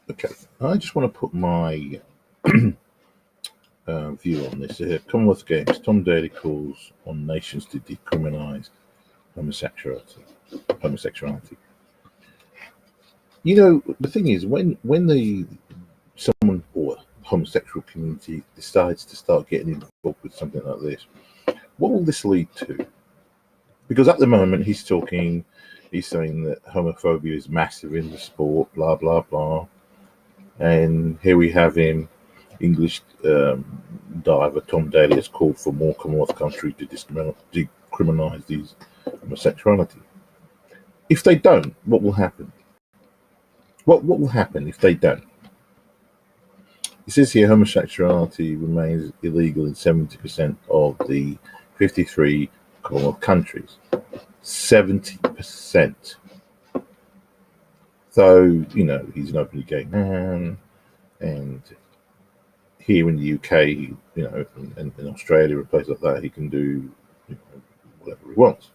Okay, I just want to put my view on this. Commonwealth Games, Tom Daly calls on nations to decriminalise homosexuality. Homosexuality. The thing is, when someone or homosexual community decides to start getting involved with something like this, what will this lead to? Because at the moment he's saying that homophobia is massive in the sport, blah blah blah, and here we have him, English diver Tom Daly has called for more Commonwealth countries to decriminalise these homosexuality. If they don't, what will happen? What will happen if they don't? It says here homosexuality remains illegal in 70% of the 53 Commonwealth countries. 70%. So, he's an openly gay man, and here in the UK, and in Australia, a place like that, he can do whatever he wants.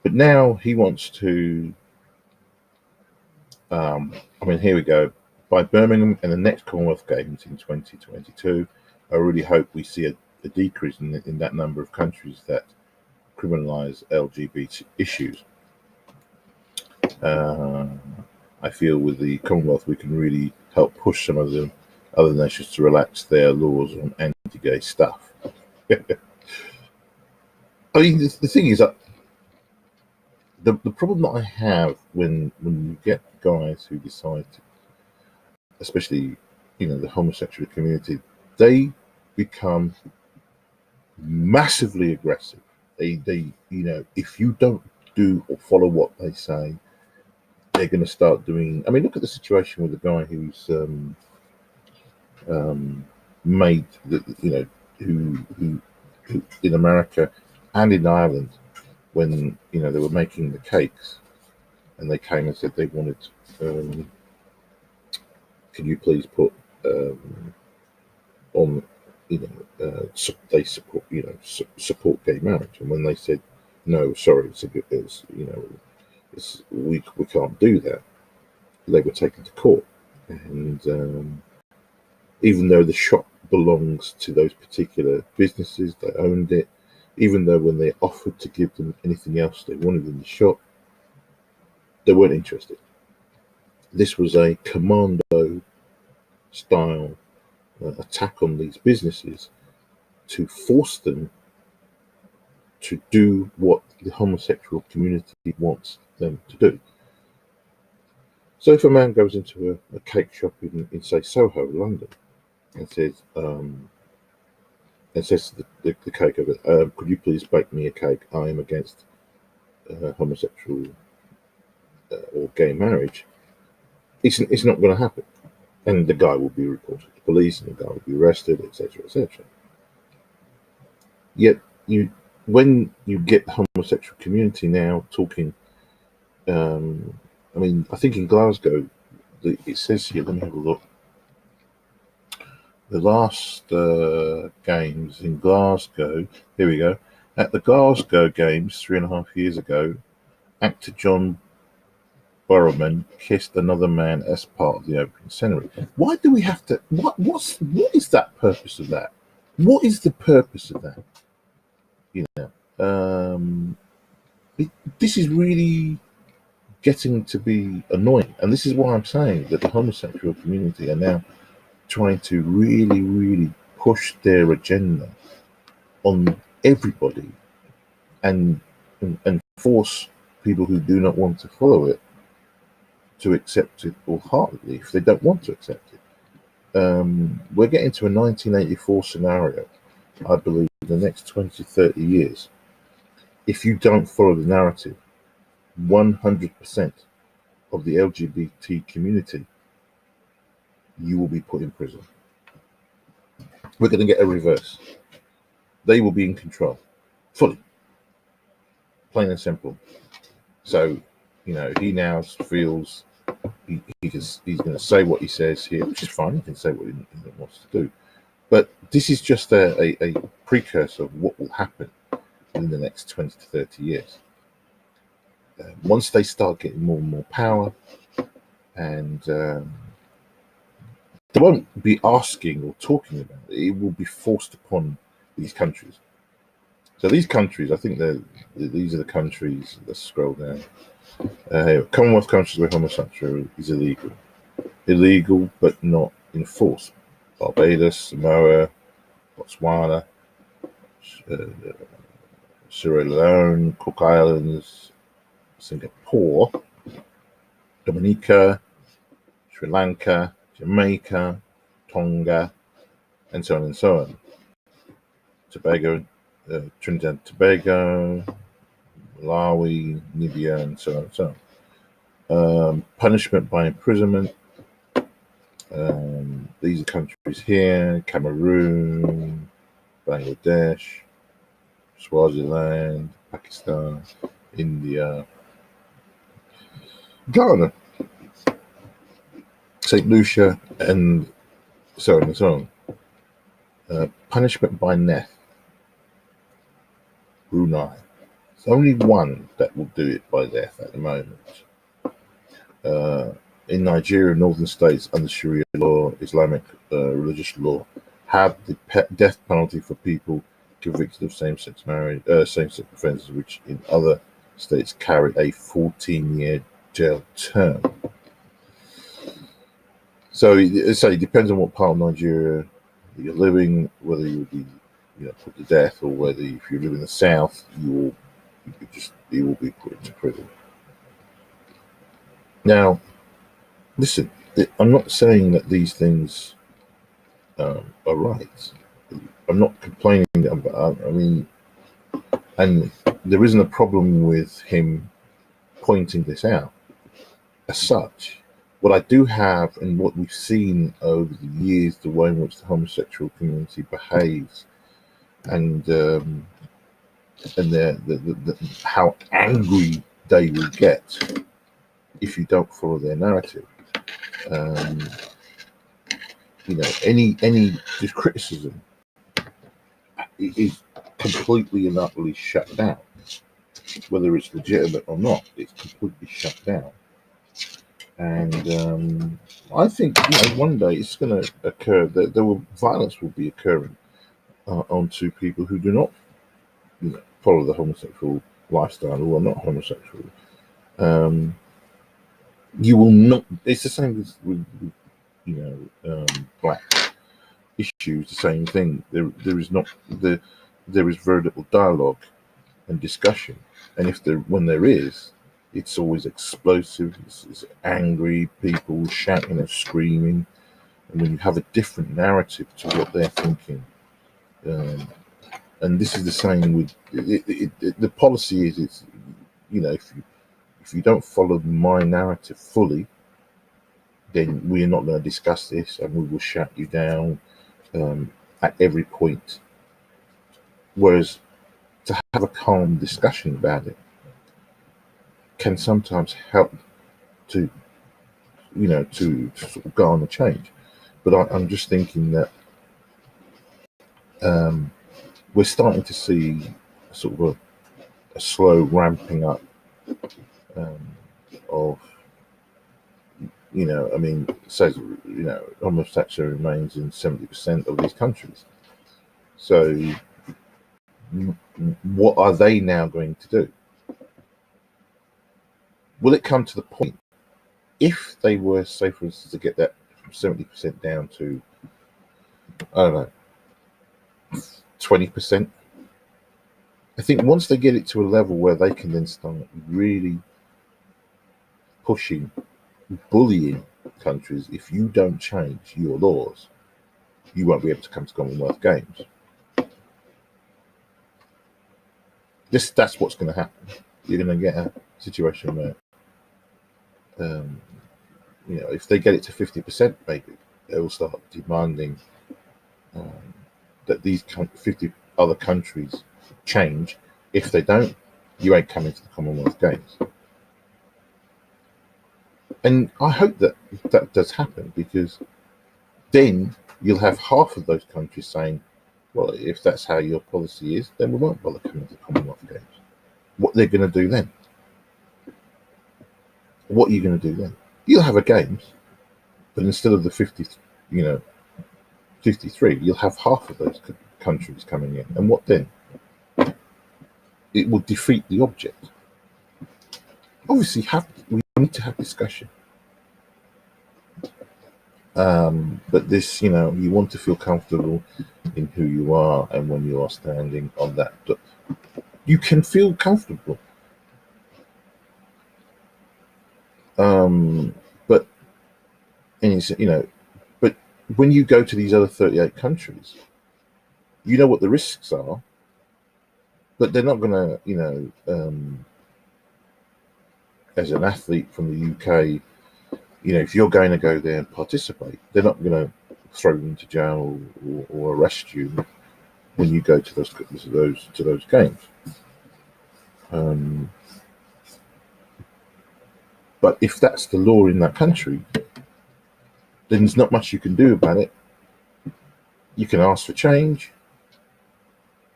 But now he wants to. Here we go. By Birmingham and the next Commonwealth Games in 2022, I really hope we see a decrease in that number of countries that criminalise LGBT issues. I feel with the Commonwealth, we can really help push some of the other nations to relax their laws on anti-gay stuff. I mean, the thing is that the problem that I have when you get guys who decide to, especially the homosexual community, they become massively aggressive. They if you don't do or follow what they say, they're going to start doing. I mean, look at the situation with the guy who's made who in America and in Ireland, when they were making the cakes, and they came and said they wanted, can you please put on, they support support gay marriage, and when they said no, sorry, we can't do that, they were taken to court, and even though the shop belongs to those particular businesses, they owned it, even though when they offered to give them anything else they wanted in the shop, they weren't interested. This was a commando style attack on these businesses to force them to do what the homosexual community wants them to do. So if a man goes into a cake shop in say Soho, London, and says to the cake of it, could you please bake me a cake? I am against homosexual or gay marriage. It's not going to happen, and the guy will be reported to police, and the guy will be arrested, etc., etc. Yet when you get the homosexual community now talking, I think in Glasgow, it says here. Let me have a look. The last games in Glasgow. Here we go. At the Glasgow Games 3.5 years ago, actor John Barrowman kissed another man as part of the opening ceremony. Why do we have to? What is that purpose of that? What is the purpose of that? This is really getting to be annoying, and this is why I'm saying that the homosexual community are now trying to really, really push their agenda on everybody, and force people who do not want to follow it to accept it wholeheartedly if they don't want to accept it. We're getting to a 1984 scenario, I believe, in the next 20, 30 years. If you don't follow the narrative, 100% of the LGBT community, you will be put in prison. We're going to get a reverse. They will be in control, fully, plain and simple. So, he now feels he's going to say what he says here, which is fine. He can say what he wants to do. But this is just a precursor of what will happen in the next 20 to 30 years. Once they start getting more and more power, and they won't be asking or talking about it. It will be forced upon these countries. So these countries, I think these are the countries. Let's scroll down. Commonwealth countries where homosexuality is illegal. Illegal but not enforced. Barbados, Samoa, Botswana, uh, Sierra Leone, Cook Islands, Singapore, Dominica, Sri Lanka, Jamaica, Tonga, and so on and so on. Tobago, Trinidad and Tobago, Malawi, Namibia, and so on and so on. Punishment by imprisonment. These are countries here: Cameroon, Bangladesh, Swaziland, Pakistan, India, Ghana, St. Lucia, and so on and so on. Punishment by death. Brunei. There's only one that will do it by death at the moment. In Nigeria, northern states under Sharia law, Islamic religious law, have the death penalty for people convicted of same-sex marriage, same-sex offences, which in other states carry a 14-year jail term. So it depends on what part of Nigeria you're living, whether you'll be put to death, or whether if you live in the south, you will be put into prison. Now, listen, I'm not saying that these things are right. I'm not complaining about. I mean, and there isn't a problem with him pointing this out as such. What I do have, and what we've seen over the years, the way in which the homosexual community behaves, and how angry they will get if you don't follow their narrative. Any criticism is completely and utterly shut down. Whether it's legitimate or not, it's completely shut down. And I think one day it's going to occur that violence will be occurring onto people who do not follow the homosexual lifestyle, or are not homosexual. You will not. It's the same with black issues. The same thing. There is very little dialogue and discussion, and when there is, it's always explosive. It's angry people shouting and screaming, and when you have a different narrative to what they're thinking. And this is the same with the policy is if you don't follow my narrative fully, then we're not going to discuss this, and we will shut you down at every point. Whereas to have a calm discussion about it can sometimes help to sort of garner change. But I'm just thinking that we're starting to see sort of a slow ramping up of, it says, homosexuality remains in 70% of these countries. So what are they now going to do? Will it come to the point, if they were, say, for instance, to get that from 70% down to, I don't know, 20%? I think once they get it to a level where they can then start really pushing, bullying countries, if you don't change your laws, you won't be able to come to Commonwealth Games. That's what's going to happen. You're going to get a situation where, if they get it to 50%, maybe they will start demanding that these 50 other countries change. If they don't, you ain't coming to the Commonwealth Games. And I hope that does happen, because then you'll have half of those countries saying, well, if that's how your policy is, then we won't bother coming to the Commonwealth Games. What they're going to do then? What are you going to do then? You'll have a games, but instead of the 50 you know, 53, you'll have half of those countries coming in. And what then? It will defeat the object. Obviously, we need to have discussion. But this, you know, you want to feel comfortable in who you are, and when you are standing on that, you can feel comfortable. But and it's, you know, but when you go to these other 38 countries, you know what the risks are, but they're not going to, you know, as an athlete from the UK, you know, if you're going to go there and participate, they're not going to throw you into jail or arrest you when you go to those games. But if that's the law in that country, then there's not much you can do about it. You can ask for change.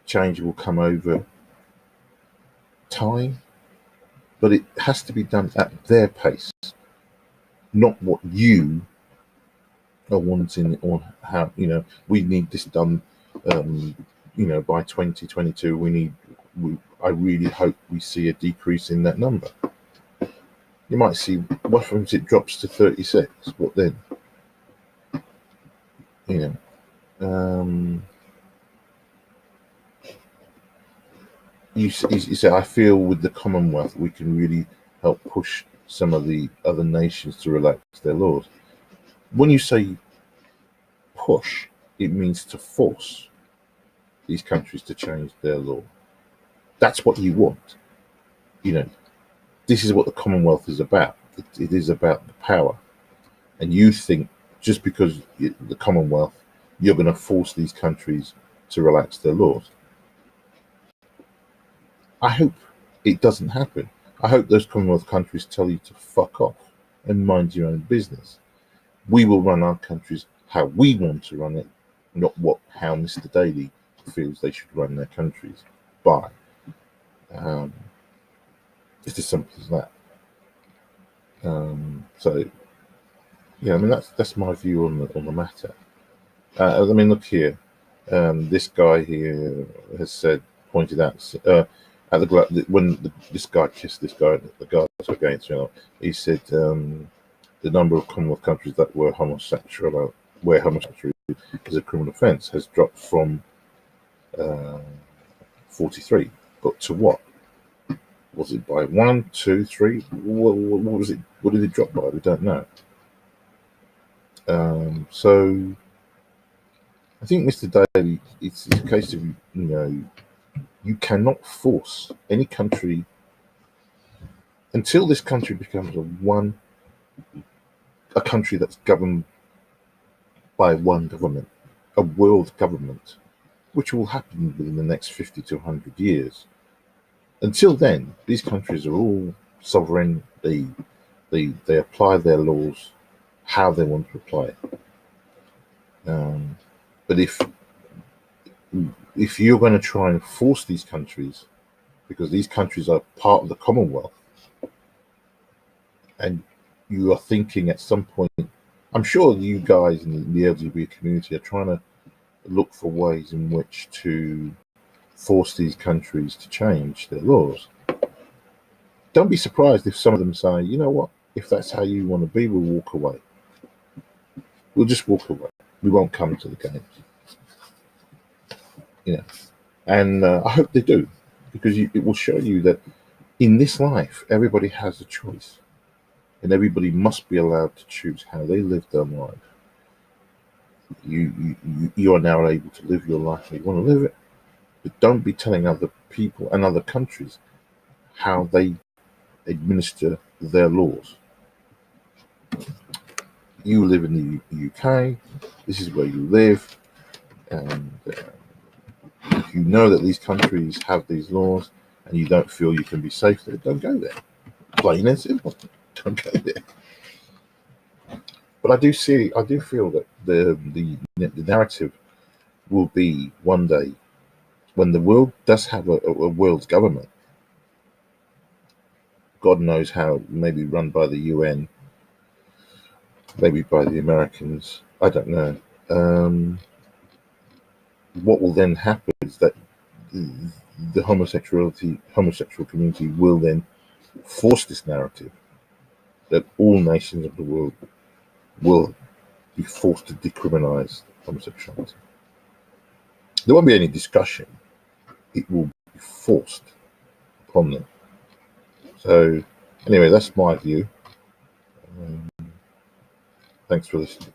Change will come over time, but it has to be done at their pace, not what you are wanting, or how, you know, we need this done, you know, by 2022. I really hope we see a decrease in that number. You might see, what happens if it drops to 36? What then? You know, you say, I feel with the Commonwealth we can really help push some of the other nations to relax their laws. When you say push, it means to force these countries to change their law. That's what you want. You know, this is what the Commonwealth is about. It is about the power. And you think just because the Commonwealth, you're going to force these countries to relax their laws. I hope it doesn't happen. I hope those Commonwealth countries tell you to fuck off and mind your own business. We will run our countries how we want to run it, not how Mr. Daly feels they should run their countries by. It's as simple as that. So, yeah, I mean that's my view on the matter. I mean, look here. This guy here has pointed out at this guy kissed this guy, the guys were against, you know, he said the number of Commonwealth countries that were homosexual, where homosexuality is a criminal offence, has dropped from 43, but to what? Was it by 1, 2, 3? What was it? What did it drop by? We don't know. So I think, Mr. Daly, it's a case of, you know, you cannot force any country until this country becomes a country that's governed by one government, a world government, which will happen within the next 50 to 100 years. Until then, these countries are all sovereign. They apply their laws how they want to apply it. But if you're going to try and force these countries, because these countries are part of the Commonwealth, and you are thinking at some point, I'm sure you guys in the LGBT community are trying to look for ways in which to force these countries to change their laws. Don't be surprised if some of them say, you know what, if that's how you want to be, we'll walk away. We'll just walk away. We won't come to the games. You know, and I hope they do, because it will show you that in this life, everybody has a choice, and everybody must be allowed to choose how they live their life. You are now able to live your life how you want to live it, but don't be telling other people and other countries how they administer their laws. You live in the UK. This is where you live, and if you know that these countries have these laws and you don't feel you can be safe there, don't go there. Plain and simple. Don't go there. But I do feel that the narrative will be one day, when the world does have a world government, God knows how, maybe run by the UN, maybe by the Americans, I don't know. What will then happen is that the homosexual community will then force this narrative that all nations of the world will be forced to decriminalise homosexuality. There won't be any discussion. It will be forced upon them. So, anyway, that's my view. Thanks for listening.